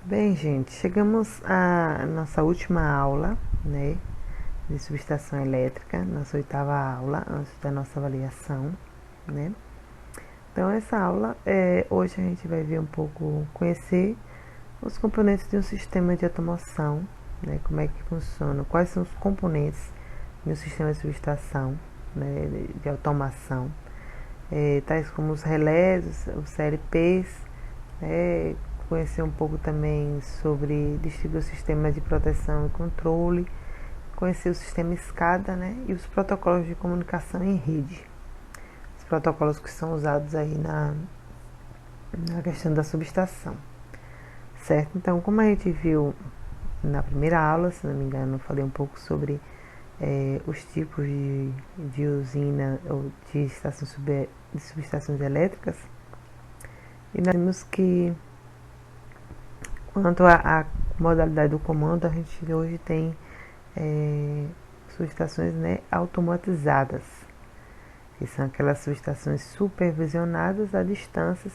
Bem, gente, chegamos à nossa última aula, né, de subestação elétrica, nossa oitava aula, antes da nossa avaliação, né. Então, essa aula, hoje a gente vai ver um pouco, conhecer os componentes de um sistema de automação, né, como é que funciona, quais são os componentes de um sistema de subestação, né, de automação, tais como os relés, os CLPs, conhecer um pouco também sobre distribuir o sistema de proteção e controle, conhecer o sistema SCADA, né, e os protocolos de comunicação em rede, os protocolos que são usados aí na questão da subestação, certo? Então, como a gente viu na primeira aula, se não me engano, eu falei um pouco sobre os tipos de usina ou de subestações elétricas, e nós vimos que quanto à modalidade do comando, a gente hoje tem subestações, né, automatizadas, que são aquelas subestações supervisionadas a distâncias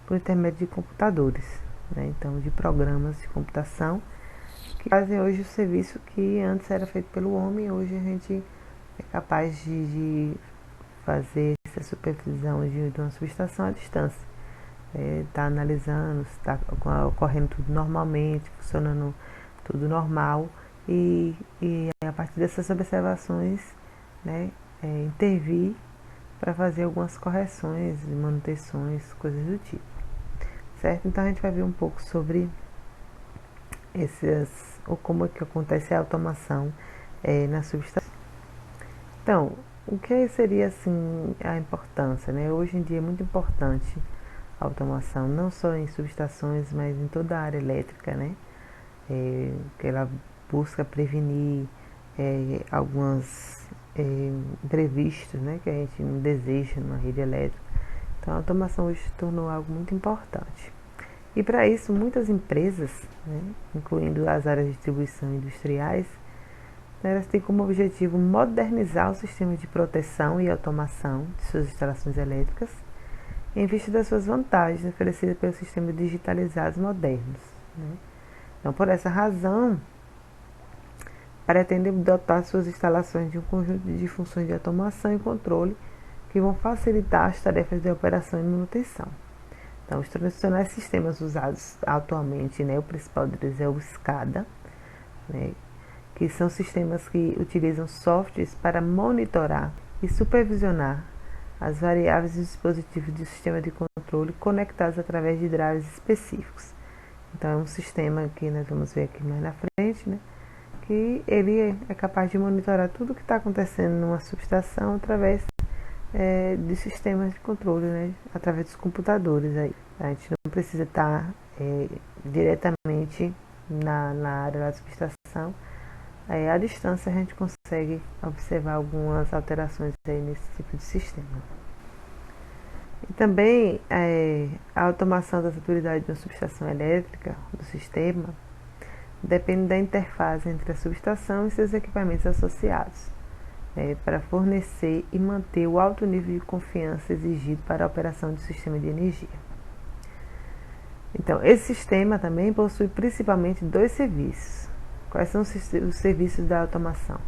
por intermédio de computadores, né, então de programas de computação que fazem hoje o serviço que antes era feito pelo homem. Hoje a gente é capaz de fazer essa supervisão de uma subestação à distância, tá analisando se está ocorrendo tudo normalmente, funcionando tudo normal, e a partir dessas observações, né, intervir para fazer algumas correções, manutenções, coisas do tipo, certo? Então a gente vai ver um pouco sobre ou como é que acontece a automação na subestação. Então, o que seria assim a importância, né? Hoje em dia é muito importante a automação, não só em subestações, mas em toda a área elétrica, né? Que ela busca prevenir alguns imprevistos, né, que a gente não deseja numa rede elétrica. Então a automação hoje se tornou algo muito importante. E para isso, muitas empresas, né, incluindo as áreas de distribuição industriais, elas têm como objetivo modernizar o sistema de proteção e automação de suas instalações elétricas, em vista das suas vantagens oferecidas pelos sistemas digitalizados modernos, né? Então, por essa razão, pretende dotar suas instalações de um conjunto de funções de automação e controle que vão facilitar as tarefas de operação e manutenção. Então, os tradicionais sistemas usados atualmente, né, o principal deles é o SCADA, né, que são sistemas que utilizam softwares para monitorar e supervisionar as variáveis e dispositivos do sistema de controle conectados através de drives específicos. Então, é um sistema que nós vamos ver aqui mais na frente, né, que ele é capaz de monitorar tudo o que está acontecendo numa subestação através de sistemas de controle, né, através dos computadores. Aí. A gente não precisa estar diretamente na área da subestação. À distância a gente consegue observar algumas alterações aí nesse tipo de sistema. E também a automação das atividades de uma subestação elétrica, do sistema, depende da interface entre a subestação e seus equipamentos associados, para fornecer e manter o alto nível de confiança exigido para a operação do sistema de energia. Então, esse sistema também possui principalmente dois serviços. Quais são os serviços da automação?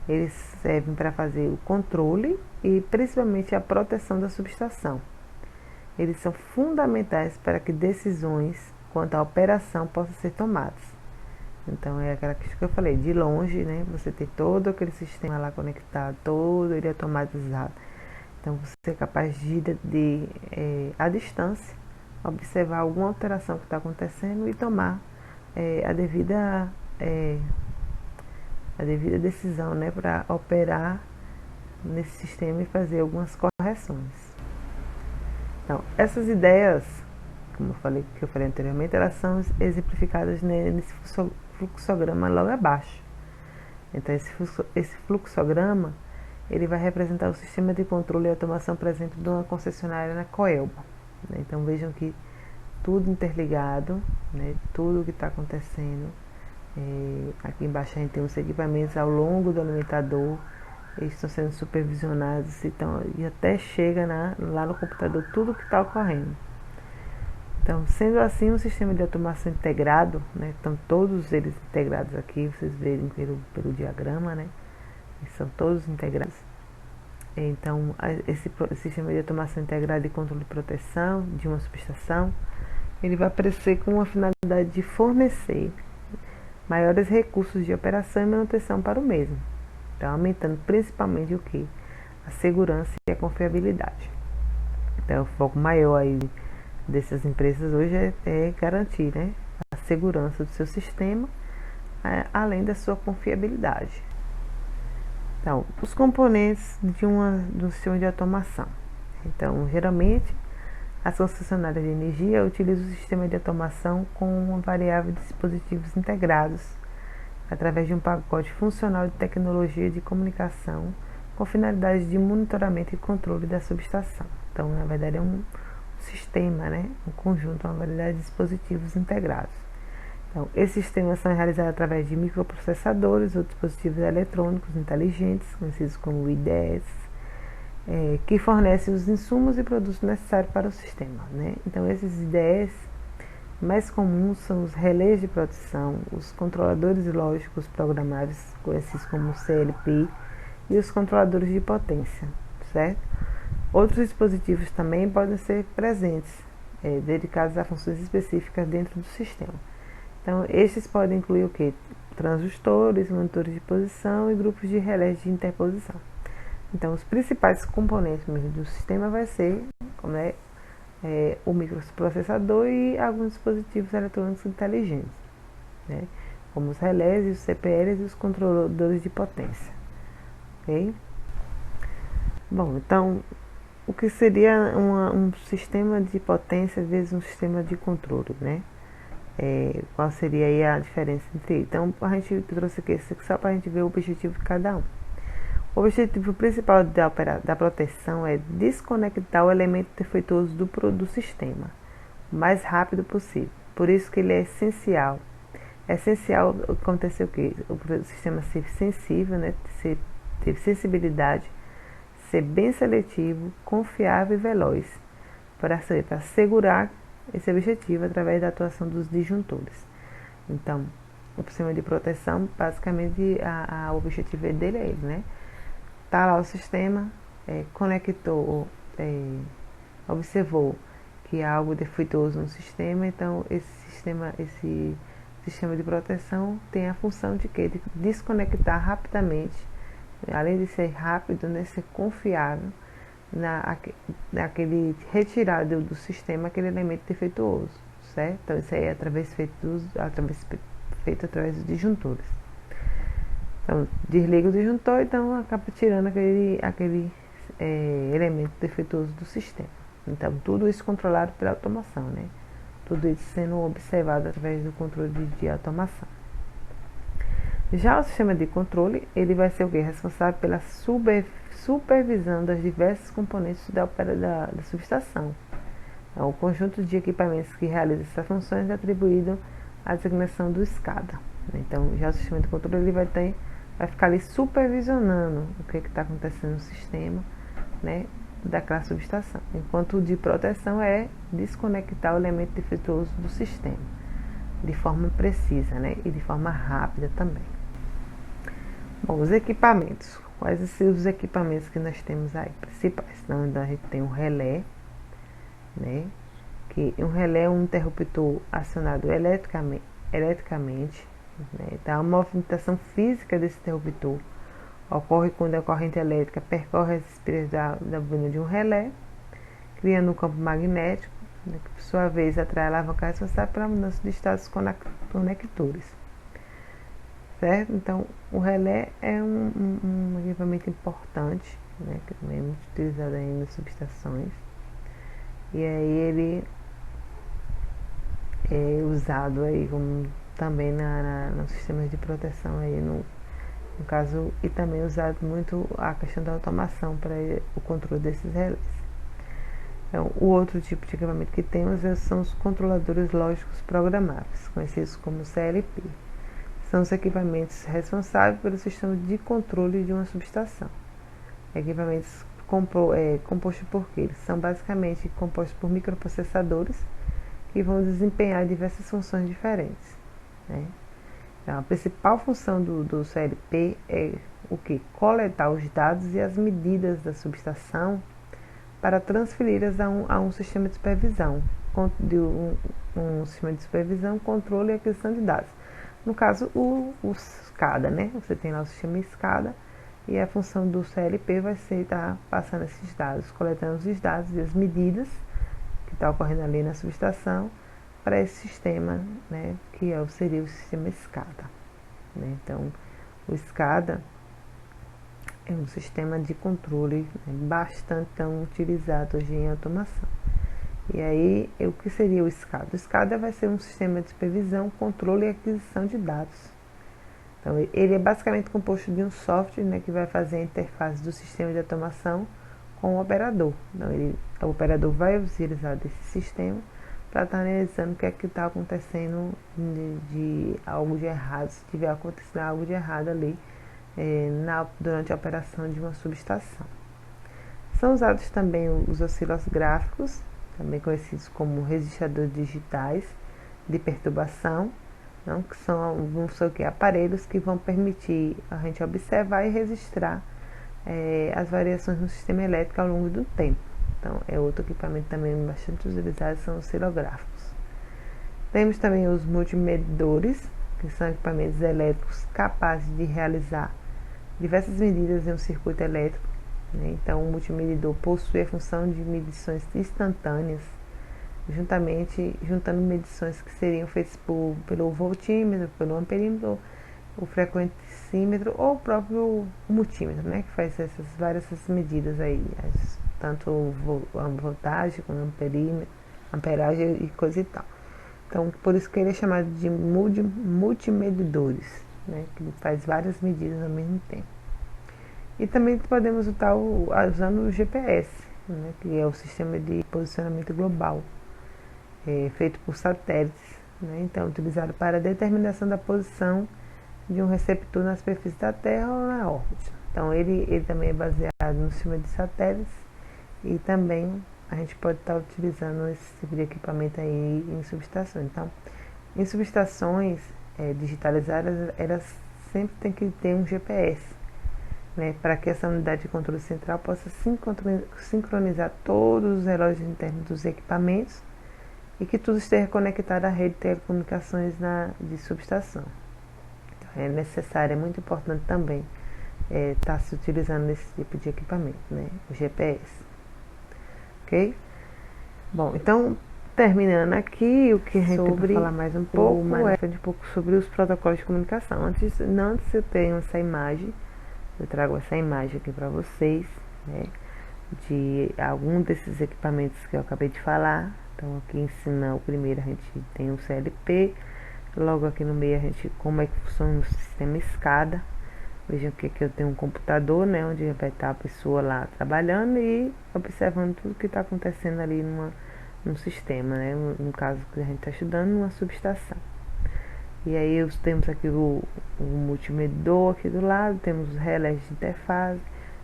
Eles servem para fazer o controle e principalmente a proteção da subestação. Eles são fundamentais para que decisões quanto à operação possam ser tomadas. Então é aquela questão que eu falei, de longe, né, você ter todo aquele sistema lá conectado, todo ele automatizado. Então você é capaz de à distância, observar alguma alteração que está acontecendo e tomar a devida decisão, né, para operar nesse sistema e fazer algumas correções. Então, essas ideias, como eu falei anteriormente, elas são exemplificadas nesse fluxograma logo abaixo. Então, esse fluxograma ele vai representar o sistema de controle e automação, por exemplo, de uma concessionária na Coelba. Então, vejam que tudo interligado, né, tudo o que está acontecendo. Aqui embaixo a gente tem os equipamentos ao longo do alimentador, eles estão sendo supervisionados, então, e até chega lá no computador tudo o que está ocorrendo. Então, sendo assim, um sistema de automação integrado, né, estão todos eles integrados aqui, vocês verem pelo diagrama, né, são todos integrados. Então, esse sistema de automação integrada de controle e proteção de uma subestação, ele vai aparecer com uma finalidade de fornecer maiores recursos de operação e manutenção para o mesmo. Então, aumentando principalmente o que? A segurança e a confiabilidade. Então, o foco maior aí dessas empresas hoje é garantir, né, a segurança do seu sistema, além da sua confiabilidade. Então, os componentes do sistema de automação. Então, geralmente, as concessionárias de energia utilizam o sistema de automação com uma variável de dispositivos integrados através de um pacote funcional de tecnologia de comunicação com finalidade de monitoramento e controle da subestação. Então, na verdade, é um sistema, né? Um conjunto, uma variedade de dispositivos integrados. Então, esses sistemas são realizados através de microprocessadores ou dispositivos eletrônicos inteligentes, conhecidos como IDEs, que fornecem os insumos e produtos necessários para o sistema, né? Então, esses IDEs mais comuns são os relés de produção, os controladores lógicos programáveis, conhecidos como CLP, e os controladores de potência, certo? Outros dispositivos também podem ser presentes, dedicados a funções específicas dentro do sistema. Então, estes podem incluir o que? Transistores, monitores de posição e grupos de relés de interposição. Então, os principais componentes do sistema vai ser, né, o microprocessador e alguns dispositivos eletrônicos inteligentes, né, como os relés, os CPLs e os controladores de potência. Okay? Bom, então, o que seria um sistema de potência vezes um sistema de controle, né? Qual seria aí a diferença entre eles? Então, a gente trouxe aqui só para a gente ver o objetivo de cada um. O objetivo principal da proteção é desconectar o elemento defeituoso do sistema o mais rápido possível. Por isso que ele é essencial. É essencial acontecer o quê? O sistema ser sensível, né? Ter sensibilidade, ser bem seletivo, confiável e veloz, para assegurar esse objetivo através da atuação dos disjuntores. Então, o sistema de proteção, basicamente, o objetivo dele é ele, né? Tá lá o sistema, conectou, observou que há algo defeituoso no sistema, então esse sistema de proteção tem a função de quê? De desconectar rapidamente, além de ser rápido, né, ser confiável, naquele retirado do sistema aquele elemento defeituoso, certo? Então isso aí é feito através dos disjuntores. Então desliga o disjuntor, então acaba tirando aquele elemento defeituoso do sistema. Então tudo isso controlado pela automação, né? Tudo isso sendo observado através do controle de automação. Já o sistema de controle, ele vai ser o quê? Responsável pela supervisão das diversas componentes da subestação. Então, o conjunto de equipamentos que realiza essas funções é atribuído à designação do SCADA. Então, já o sistema de controle ele vai ficar ali supervisionando o que está acontecendo no sistema, né, daquela subestação. Enquanto o de proteção é desconectar o elemento defeituoso do sistema de forma precisa, né, e de forma rápida também. Bom, os equipamentos. Quais são os equipamentos que nós temos aí? Principais. Então, a gente tem um relé, né? Que um relé é um interruptor acionado eletricamente, né? Então, a movimentação física desse interruptor ocorre quando a corrente elétrica percorre as espiras da bobina de um relé, criando um campo magnético, né, que por sua vez atrai a alavanca responsável pela mudança de estados conectores. Certo? Então, o relé é um equipamento importante, né, que também é muito utilizado aí nas subestações. E aí ele é usado aí como também nos sistemas de proteção aí no caso, e também usado muito a questão da automação para o controle desses relés. Então, o outro tipo de equipamento que temos são os controladores lógicos programáveis, conhecidos como CLP. São os equipamentos responsáveis pelo sistema de controle de uma subestação. Equipamentos compostos por quê? Eles são basicamente compostos por microprocessadores que vão desempenhar diversas funções diferentes, né? Então, a principal função do CLP é o que? Coletar os dados e as medidas da subestação para transferi-las a um sistema de supervisão, um sistema de supervisão, controle e aquisição de dados. No caso, o SCADA, né? Você tem lá o sistema SCADA e a função do CLP vai ser estar passando esses dados, coletando os dados e as medidas que está ocorrendo ali na subestação para esse sistema, né? Que seria o sistema SCADA, né? Então, o SCADA é um sistema de controle, né, bastante tão utilizado hoje em automação. E aí, o que seria o SCADA? O SCADA vai ser um sistema de supervisão, controle e aquisição de dados. Então, ele é basicamente composto de um software, né, que vai fazer a interface do sistema de automação com o operador. Então, o operador vai utilizar desse sistema para estar analisando o que é que está acontecendo de algo de errado, se tiver acontecendo algo de errado ali durante a operação de uma subestação. São usados também os oscilográficos, também conhecidos como registradores digitais de perturbação, não, que são não sei o que, aparelhos que vão permitir a gente observar e registrar as variações no sistema elétrico ao longo do tempo. Então, é outro equipamento também bastante utilizado, são os oscilográficos. Temos também os multimedidores, que são equipamentos elétricos capazes de realizar diversas medidas em um circuito elétrico, né? Então, o multimedidor possui a função de medições instantâneas, juntando medições que seriam feitas pelo voltímetro, pelo amperímetro, o frequencímetro ou o próprio multímetro, né? Que faz várias medidas aí, tanto a voltagem como amperímetro, amperagem e coisa e tal. Então, por isso que ele é chamado de multimedidores, né? Que faz várias medidas ao mesmo tempo. E também podemos estar usando o GPS, né? Que é o sistema de posicionamento global, feito por satélites, né? Então, utilizado para a determinação da posição de um receptor na superfície da Terra ou na órbita. Então, ele também é baseado no sistema de satélites e também a gente pode estar utilizando esse tipo de equipamento aí em subestações. Então, em subestações digitalizadas, elas sempre tem que ter um GPS, né, para que essa unidade de controle central possa sincronizar todos os relógios internos dos equipamentos e que tudo esteja conectado à rede de telecomunicações de subestação. Então, é necessário, é muito importante também estar se utilizando esse tipo de equipamento, né, o GPS. Ok? Bom, então, terminando aqui, o que a gente vai falar mais um pouco sobre os protocolos de comunicação. Antes eu tenho essa imagem, eu trago essa imagem aqui para vocês, né, de algum desses equipamentos que eu acabei de falar. Então, aqui em cima, o primeiro a gente tem o CLP, logo aqui no meio a gente, como é que funciona o sistema SCADA. Vejam que aqui eu tenho um computador, né, onde vai estar a pessoa lá trabalhando e observando tudo que está acontecendo ali num sistema, né, no caso que a gente está estudando, numa subestação. E aí temos aqui o multimedidor aqui do lado, temos os relés de interface,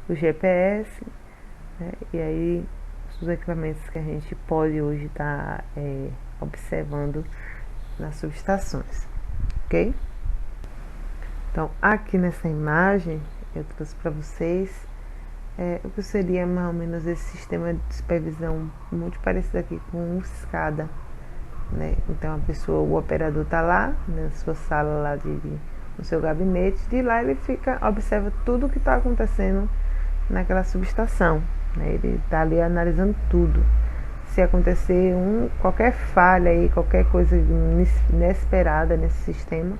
o GPS, né, e aí os equipamentos que a gente pode hoje estar observando nas subestações, ok? Então, aqui nessa imagem, eu trouxe para vocês o que seria mais ou menos esse sistema de supervisão muito parecido aqui com um SCADA, né? Então, o operador está lá, na sua sala lá no seu gabinete, de lá ele observa tudo o que está acontecendo naquela subestação, né? Ele está ali analisando tudo. Se acontecer qualquer falha aí, qualquer coisa inesperada nesse sistema,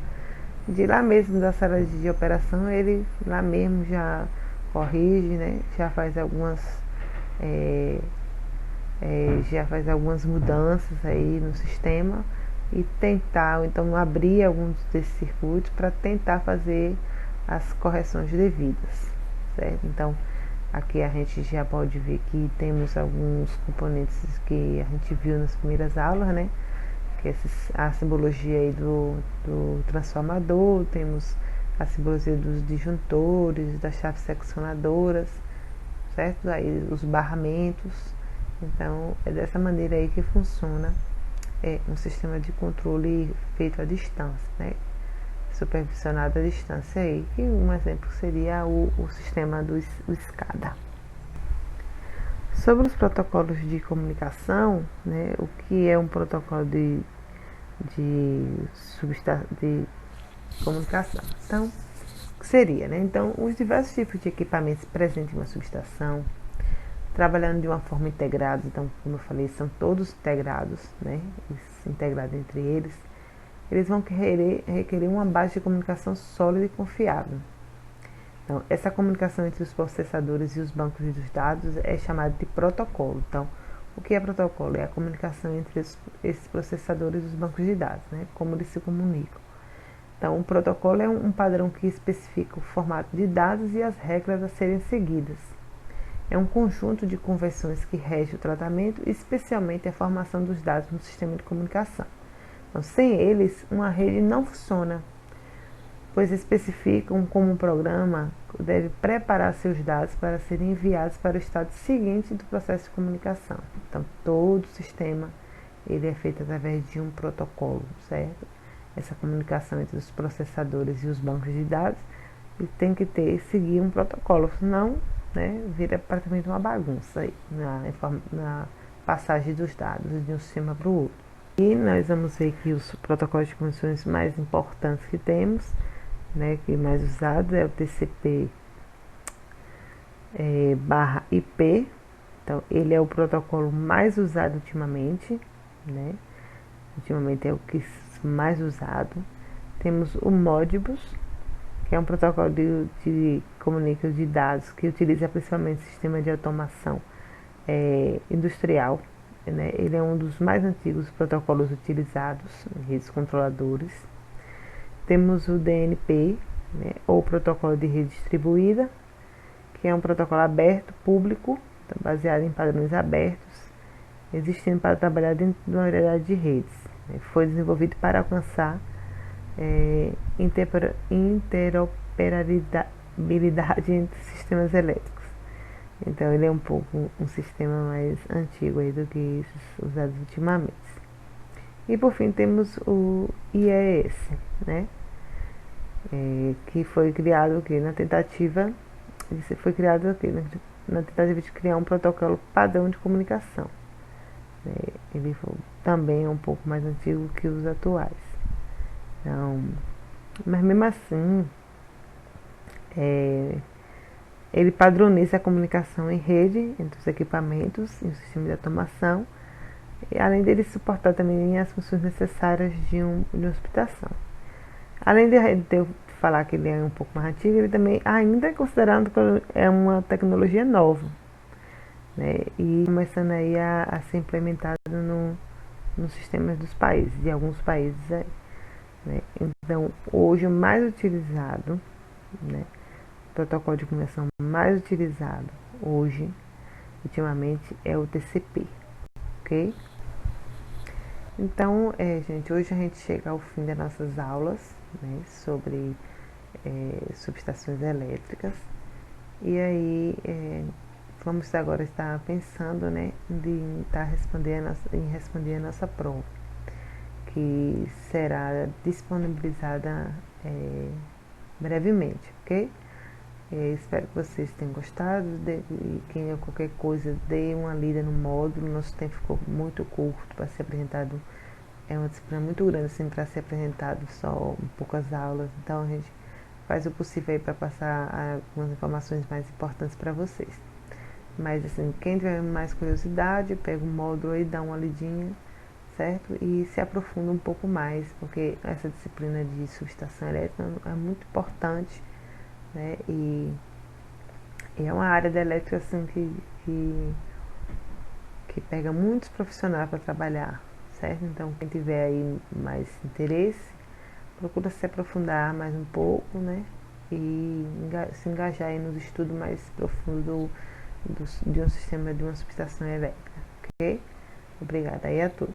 de lá mesmo da sala de operação, ele lá mesmo já corrige, né? Já faz algumas mudanças aí no sistema e tentar, ou então abrir alguns desses circuitos para tentar fazer as correções devidas, certo? Então, aqui a gente já pode ver que temos alguns componentes que a gente viu nas primeiras aulas, né? A simbologia aí do transformador, temos a simbologia dos disjuntores, das chaves seccionadoras, certo? Aí os barramentos. Então, é dessa maneira aí que funciona é um sistema de controle feito à distância, né? Supervisionado à distância aí. E um exemplo seria o sistema do SCADA. Sobre os protocolos de comunicação, né? O que é um protocolo de comunicação? Então, o que seria, né? Então, os diversos tipos de equipamentos presentes em uma subestação, trabalhando de uma forma integrada, então, como eu falei, são todos integrados, né? Integrados entre eles vão requerer uma base de comunicação sólida e confiável. Então, essa comunicação entre os processadores e os bancos dos dados é chamada de protocolo. Então, o que é protocolo? É a comunicação entre esses processadores e os bancos de dados, né? Como eles se comunicam. Então, um protocolo é um padrão que especifica o formato de dados e as regras a serem seguidas. É um conjunto de convenções que rege o tratamento, especialmente a formação dos dados no sistema de comunicação. Então, sem eles, uma rede não funciona, pois especificam como um programa deve preparar seus dados para serem enviados para o estado seguinte do processo de comunicação. Então, todo o sistema ele é feito através de um protocolo, certo? Essa comunicação entre os processadores e os bancos de dados e tem que seguir um protocolo, senão, né, vira praticamente uma bagunça aí, na passagem dos dados de um sistema para o outro. E nós vamos ver que os protocolos de comunicações mais importantes que temos, né, que mais usado é o TCP /IP. Então, ele é o protocolo mais usado ultimamente, né? Ultimamente é o que mais usado. Temos o Modbus, que é um protocolo de comunicação de dados que utiliza principalmente o sistema de automação industrial, né? Ele é um dos mais antigos protocolos utilizados em redes controladoras. Temos o DNP, né, ou protocolo de rede distribuída, que é um protocolo aberto, público, baseado em padrões abertos, existindo para trabalhar dentro de uma variedade de redes. Foi desenvolvido para alcançar interoperabilidade entre sistemas elétricos. Então, ele é um pouco um sistema mais antigo aí do que esses usados ultimamente. E por fim temos o IES, né? Que foi criado na tentativa de criar um protocolo padrão de comunicação. Ele também é um pouco mais antigo que os atuais. Então, mas mesmo assim, ele padroniza a comunicação em rede entre os equipamentos e o sistema de automação, e além dele suportar também as funções necessárias de uma hospitação. Além de eu falar que ele é um pouco mais antigo, ele também ainda é considerado que é uma tecnologia nova, né? E começando aí a ser implementado nos sistemas dos países, de alguns países aí, né? Então, hoje o mais utilizado, né, o protocolo de comunicação mais utilizado hoje, ultimamente, é o TCP, ok? Então, gente, hoje a gente chega ao fim das nossas aulas, né, sobre subestações elétricas. E aí, vamos agora estar pensando, né, em responder a nossa prova, que será disponibilizada brevemente, ok? Espero que vocês tenham gostado. E quem qualquer coisa, dê uma lida no módulo. Nosso tempo ficou muito curto para ser apresentado. É uma disciplina muito grande assim, para ser apresentado só poucas aulas. Então a gente faz o possível para passar algumas informações mais importantes para vocês. Mas assim, quem tiver mais curiosidade, pega o módulo aí, dá uma lidinha, certo? E se aprofunda um pouco mais, porque essa disciplina de subestação elétrica é muito importante, né? E é uma área da elétrica assim que pega muitos profissionais para trabalhar, certo? Então, quem tiver aí mais interesse, procura se aprofundar mais um pouco, né? E se engajar aí nos estudos mais profundos de um sistema de uma subestação elétrica, ok? Obrigada aí a todos.